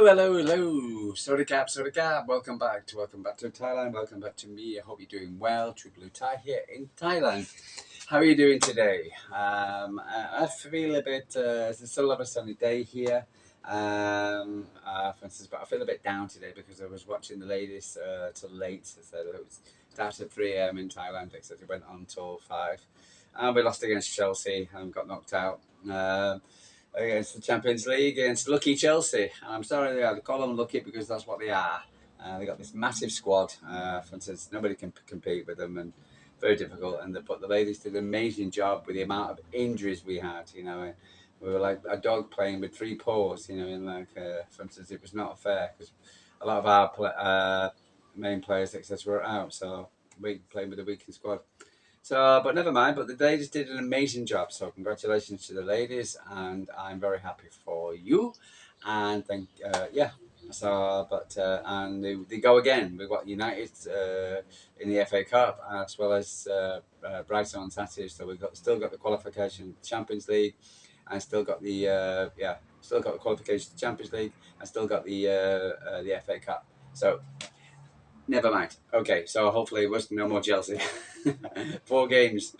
Hello. Sorry, welcome back to Thailand. Welcome back to me. I hope you're doing well. True Blue Thai here in Thailand. How are you doing today? I feel a bit. It's still a sunny day here. For instance, but I feel a bit down today because I was watching the ladies till late. So it was started at 3 a.m. in Thailand. Except it went on till 5. And we lost against Chelsea and got knocked out. Against the Champions League against lucky Chelsea. And I'm sorry they call them lucky because that's what they are. They got this massive squad. For instance, nobody can compete with them, and very difficult. But the ladies did an amazing job with the amount of injuries we had. We were like a dog playing with three paws. For instance, it was not fair because a lot of our main players, etc., were out. So we played with a weakened squad. So, but never mind. But the ladies did an amazing job. So, congratulations to the ladies, and I'm very happy for you. And yeah. So, and they go again. We've got United in the FA Cup as well as Brighton on Saturday. So we've still got the qualification Champions League, and still got still got the qualification to Champions League, and still got the FA Cup. So never mind. Okay, so hopefully it was no more Chelsea. 4 games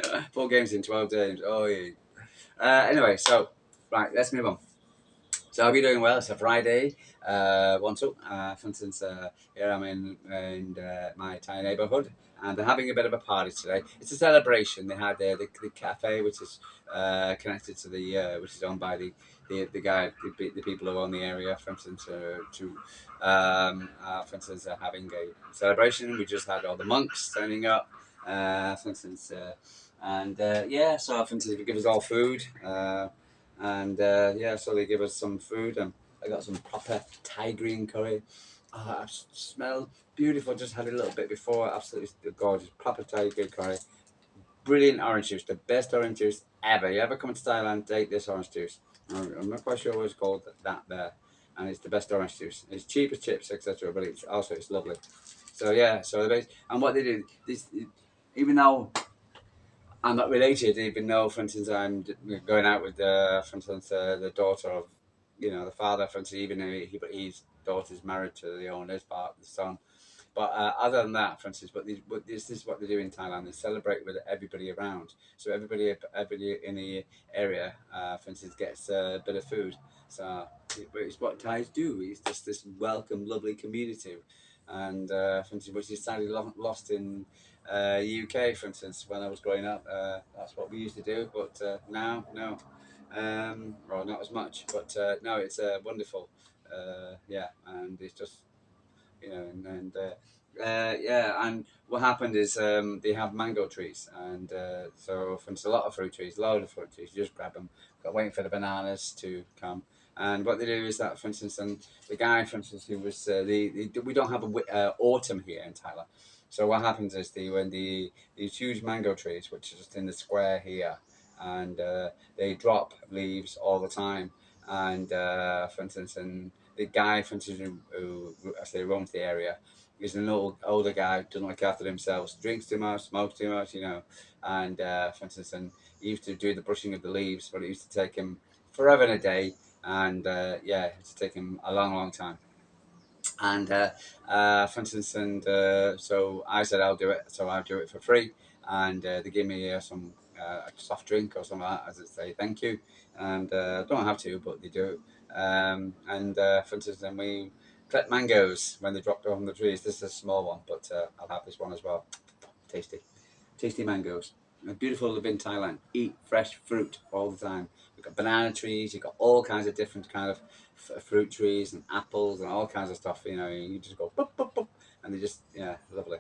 in 12 days. Oh yeah. Anyway, so right, let's move on. So I hope you're doing well. It's a Friday. One two. For instance, here I'm in my Thai neighbourhood, and they're having a bit of a party today. It's a celebration. They had the cafe, which is connected to which is owned by the guy, the people who own the area. For instance, for instance, having a celebration. We just had all the monks turning up. For instance, yeah. So for instance, they give us all food. Yeah, so they give us some food, and I got some proper Thai green curry. It smelled beautiful. Just had a little bit before. Absolutely gorgeous. Proper Thai green curry. Brilliant orange juice. The best orange juice ever. You ever come to Thailand, take this orange juice. I'm not quite sure what it's called that there. And it's the best orange juice. It's cheap as chips, etc. But it's lovely. So yeah, and what they do, even though I'm not related, even though, for instance, I'm going out with, for instance, the daughter of, the father, for instance, even though his daughter's married to the owner's part, the son. But other than that, for instance, this is what they do in Thailand. They celebrate with everybody around. So everybody in the area, for instance, gets a bit of food. So it's what Thais do. It's just this welcome, lovely community. And for instance, which is sadly lost in UK, for instance, when I was growing up. That's what we used to do. But now, no. Well, not as much. But no, it's wonderful. Yeah, and it's just yeah, and what happened is they have mango trees, and so from a lot of fruit trees, load of fruit trees, you just grab them. Got waiting for the bananas to come, and what they do is that, for instance, and the guy, for instance, who was we don't have autumn here in Thailand, so what happens is these huge mango trees, which are just in the square here, and they drop leaves all the time, and for instance, and the guy, for instance, who I say runs the area, is an older guy, doesn't look after himself, drinks too much, smokes too much, and for instance, and he used to do the brushing of the leaves, but it used to take him forever and a day, and yeah, it's taken him a long time. And for instance, and so I said I'll do it, so I'll do it for free, and they gave me some a soft drink or something like that, as I say thank you, and don't have to, but they do. And for instance, then we collect mangoes when they drop off from the trees. This is a small one, but I'll have this one as well. Tasty mangoes. Beautiful live in Thailand. Eat fresh fruit all the time. You've got banana trees. You've got all kinds of different kind of fruit trees and apples and all kinds of stuff. You just go boop, boop, boop, and they just lovely.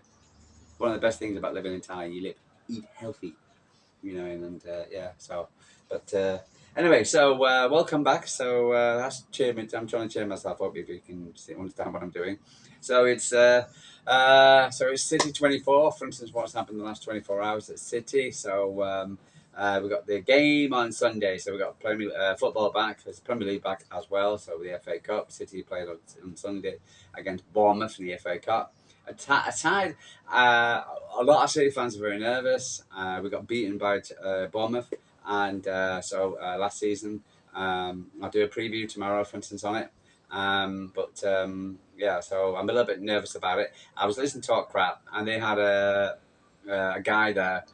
One of the best things about living in Thailand, you eat healthy. And yeah. So, but anyway, so welcome back. So that's cheering. I'm trying to cheer myself up if you can understand what I'm doing. So it's City 24. For instance, what's happened in the last 24 hours at City. So we got the game on Sunday. So we got Premier football back. There's Premier League back as well. So the FA Cup. City played on Sunday against Bournemouth in the FA Cup. Aside, a lot of City fans are very nervous. We got beaten by Bournemouth, and so last season, I'll do a preview tomorrow, for instance, on it. Yeah, so I'm a little bit nervous about it. I was listening to Talk Crap, and they had a guy there,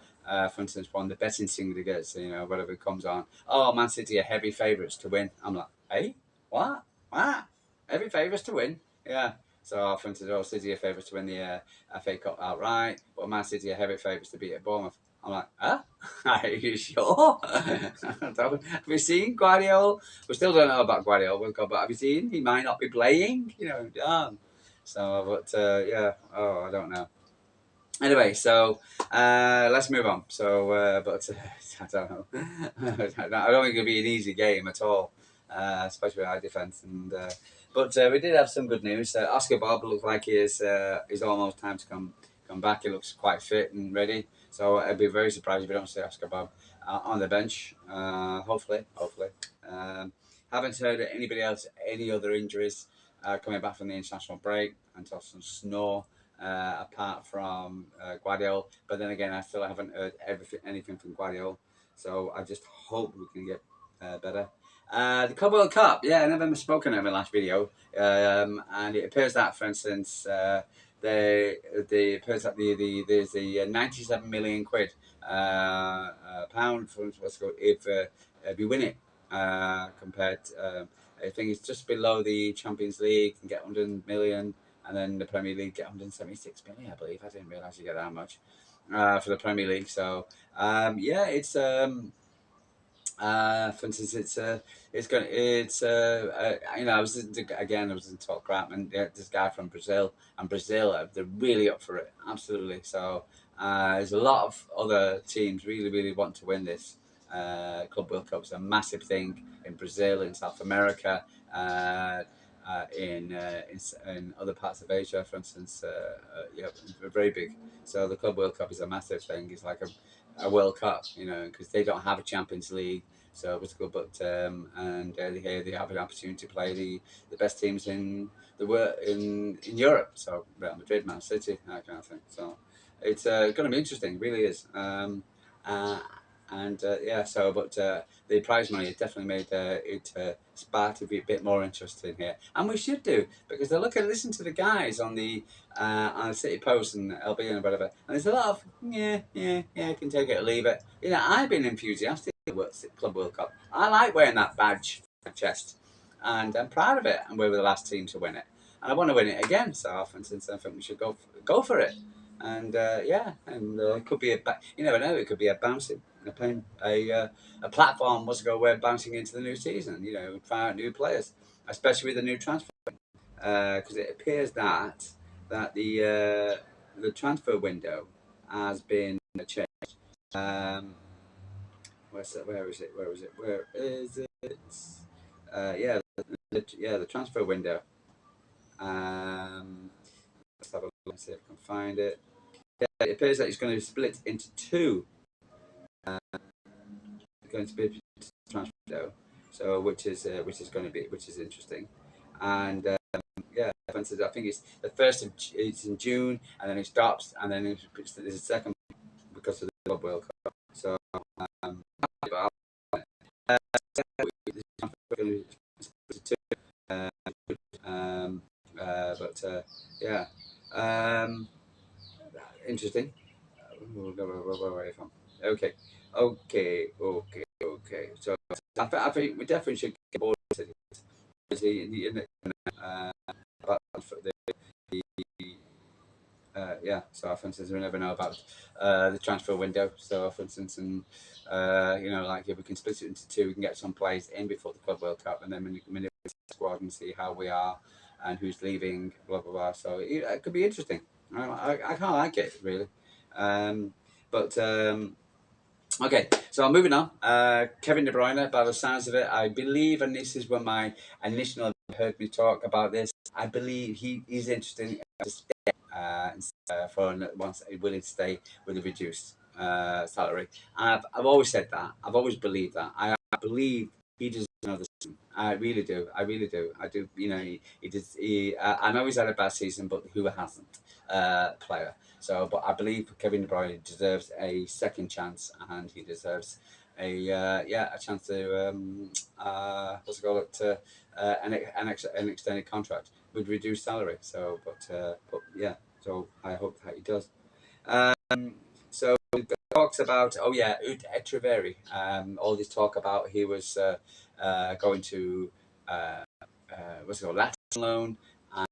for instance, one of the betting syndicates, whatever comes on. Oh, Man City are heavy favourites to win. I'm like, hey, what? What? Heavy favourites to win? Yeah. So, for instance, oh, City are favourites to win the FA Cup outright, but Man City are heavy favourites to beat at Bournemouth. I'm like, huh? Are you sure? Have you seen Guardiola? We still don't know about Guardiola, but have you seen? He might not be playing, damn. So, but yeah, oh, I don't know. Anyway, so let's move on. So, but I don't know. I don't think it'll be an easy game at all, especially with our defence. But we did have some good news. Oscar Bobb looks like he's almost time to come back. He looks quite fit and ready. So I'd be very surprised if we don't see Oscar Bobb on the bench. Hopefully. Um, haven't heard of anybody else, any other injuries coming back from the international break. Anton Snow apart from Guardiola. But then again, I still haven't heard anything from Guardiola. So I just hope we can get better. The Club World Cup, yeah, I never spoken in my last video. And it appears that, for instance, it appears that there's the 97 million quid pound for what's called if you win it compared. I think it's just below the Champions League and get 100 million, and then the Premier League get 176 million, I believe. I didn't realise you get that much for the Premier League. So yeah, it's for instance, I was in Talk Crap, and this guy from Brazil, and Brazil, they're really up for it, absolutely. So there's a lot of other teams really want to win this. Club World Cup is a massive thing in Brazil, in South America, in other parts of Asia, for instance. Yeah, very big. So the Club World Cup is a massive thing. It's like a World Cup, because they don't have a Champions League. So it was good, but and they have an opportunity to play the best teams in the world in Europe. So Real Madrid, Man City, that kind of thing. So it's going to be interesting, really is. Yeah, so but the prize money has definitely made it spark to be a bit more interested here, and we should do because they listen to the guys on the City Post and LB and whatever, and there's a lot of yeah, can take it or leave it. I've been enthusiastic at Club World Cup. I like wearing that badge on my chest, and I'm proud of it. And we're the last team to win it, and I want to win it again. So, for instance, I think we should go for it. And yeah, and it could be you never know. It could be a bouncing, a platform. What's to go? We're bouncing into the new season. Try out new players, especially with the new transfer, because it appears that the transfer window has been changed. Um, Where is it? Where is it? Where is it? Yeah, the transfer window. Let's have a look and see if I can find it. Yeah, it appears that it's going to be split into two. It's going to be transfer window, so which is going to be interesting, and yeah, for instance, I think it's the first it's in June, and then it stops, and then there's a second because of the Club World Cup. So but yeah, um, interesting. Where are you from? Okay, okay. So I think we definitely should get board uh, yeah. So for instance, we never know about the transfer window. So for instance, and like if we can split it into two, we can get some players in before the Club World Cup, and then manipulate the squad and see how we are and who's leaving. Blah blah blah. So it could be interesting. I can't like it really, but. Okay, so I'm moving on. Kevin De Bruyne, by the sounds of it, I believe, and this is when my initial heard me talk about this, I believe he is interested in to stay for once willing to stay with a reduced salary. And I've always said that. I've always believed that. I believe he deserves another season. I really do. I really do. I do. You know, he did. I know he's had a bad season, but who hasn't? Player. So, but I believe Kevin De Bruyne deserves a second chance, and he deserves a chance to what's it called it an extended contract with reduced salary. So, but yeah. So I hope that he does. Um, so talks about Echeverri. All this talk about he was going to uh, what's it called, Latin loan,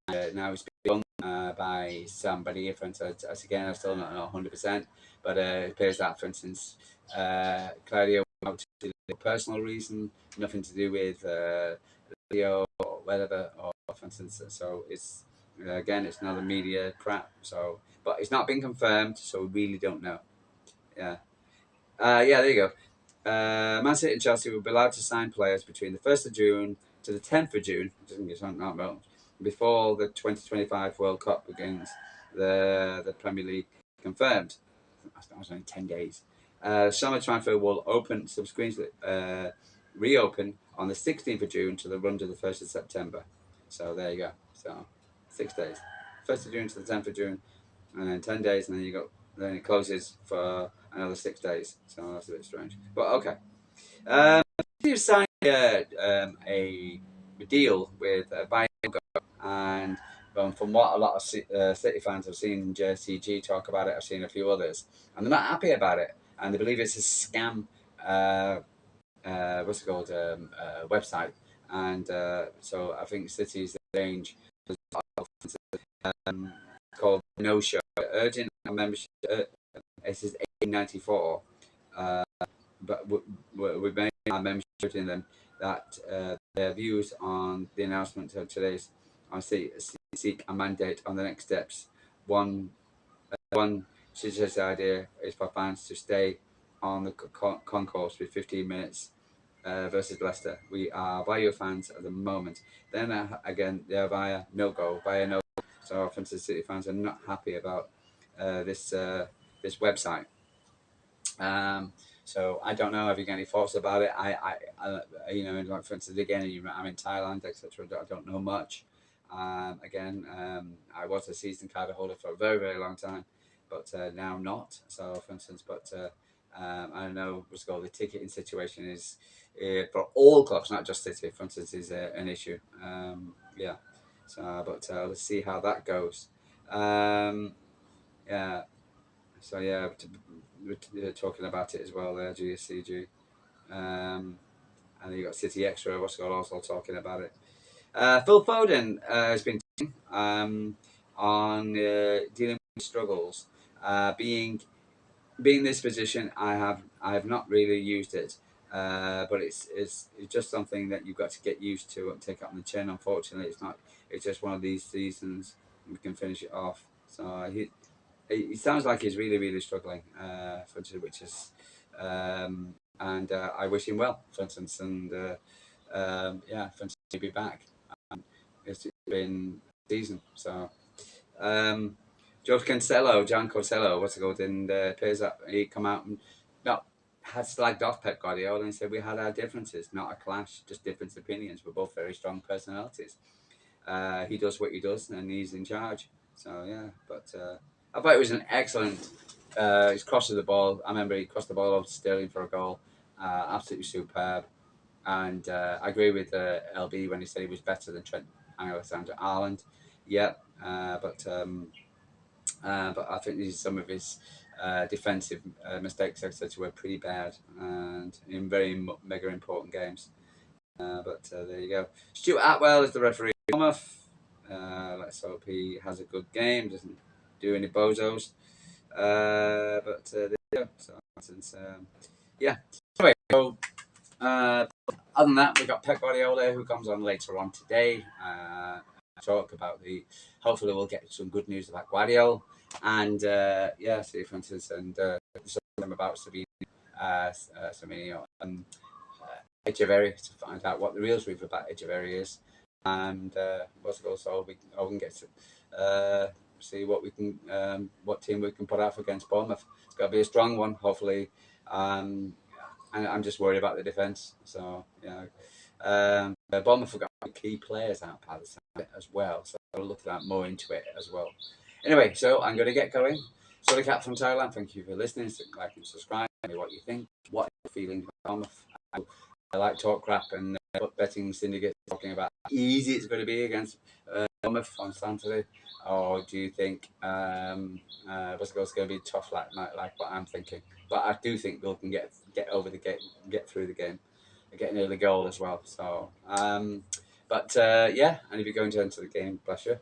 and now he's been done by somebody. For instance, as again, I'm still not 100%, but it appears that, for instance, Claudio went out to a personal reason, nothing to do with Leo or whatever, or for instance. So it's again, it's another media crap. So, but it's not been confirmed, so we really don't know. Yeah. Yeah, there you go. Man City and Chelsea will be allowed to sign players between the 1st of June to the 10th of June, doesn't get something out about, before the 2025 World Cup begins. The Premier League confirmed. That was only 10 days. Summer transfer will open, subsequently reopen on the 16th of June to the run to the 1st of September. So there you go. So 6 days. 1st of June to the 10th of June, and then 10 days, and then you go. Then it closes for another 6 days. So that's a bit strange. But okay. You signed a deal with Bio, and from what a lot of City fans have seen JCG talk about it, I've seen a few others, and they're not happy about it, and they believe it's a scam. What's it called? Website, and so I think City's range um, called No Show, urgent membership. It says 1894, but we made our membership in them that their views on the announcement of today's on seek a mandate on the next steps. One suggested idea is for fans to stay on the concourse with 15 minutes versus Leicester. We are Via fans at the moment. Then again, they're via no. So often City fans are not happy about this website. So I don't know. Have you got any thoughts about it? Like for instance, again, I'm in Thailand, etc. I don't know much. I was a season card holder for a very, very long time, but now not. So, for instance, I don't know what's called the ticketing situation is for all clubs, not just City. For instance, is an issue. Yeah. So, but let's see how that goes. Yeah. So yeah, we're talking about it as well there, GSCG. And you got City Extra, what's got also talking about it. Phil Foden has been on dealing with struggles. Being this position, I have not really used it, but it's just something that you've got to get used to and take up on the chin. Unfortunately, it's not. It's just one of these seasons. We can finish it off. So he sounds like he's really, really struggling, which is, and I wish him well, for instance, and for instance, he'll be back. It's been a season, so John Cancelo, what's it called? And appears that he come out and not had slagged off Pep Guardiola and said we had our differences, not a clash, just different opinions. We're both very strong personalities. He does what he does, and he's in charge. So yeah, but I thought it was an excellent. He's crossing the ball. I remember he crossed the ball over to Sterling for a goal. Absolutely superb. And I agree with LB when he said he was better than Trent Alexander-Arnold. Yeah, but I think these some of his defensive mistakes, etc., were pretty bad and in very mega important games. But there you go. Stuart Atwell is the referee. Bournemouth. Let's hope he has a good game. Doesn't do any bozos. There you go. So, since yeah. Anyway, so other than that, we got Pep Guardiola who comes on later on today. Talk about hopefully we'll get some good news about Guardiola and see for instance and something about Sabine, Echeverri to find out what the real truth about Echeverri is, and what's it called, so we can get to see what team we can put out against Bournemouth. It's got to be a strong one, hopefully. And I'm just worried about the defence. So Bournemouth have got key players out by the side as well, so I'll look at that more into it as well. Anyway, so I'm going to get going. So the cat from Thailand, thank you for listening. So like and subscribe. Tell me what you think. What are your feelings about Bournemouth? I like talk crap and betting syndicates talking about how easy it's going to be against Bournemouth on Saturday, or do you think it's going to be tough like what I'm thinking? But I do think we can get over the game, get through the game, get an early goal as well. So, yeah, and if you're going to enter the game, bless you.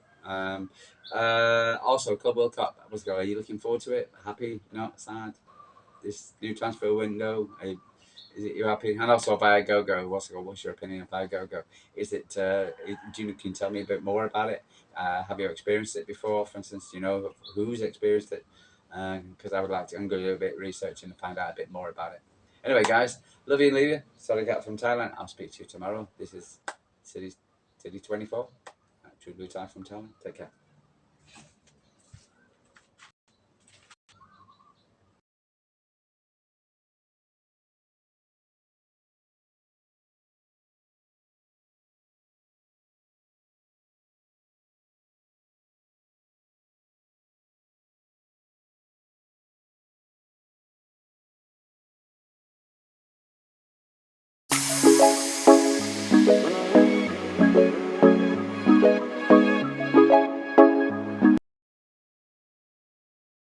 Also, Club World Cup. Are you looking forward to it? Happy? Not sad? This new transfer window. Is it you're happy? And also Viagogo. What's your opinion of Viagogo? Is it? Can you tell me a bit more about it? Have you experienced it before? For instance, do you know who's experienced it? Because I would like to. I'm going to do a bit of research and find out a bit more about it. Anyway, guys, love you and leave you. Sorry, cat from Thailand. I'll speak to you tomorrow. This is City 24. True Blue Tie from Thailand. Take care.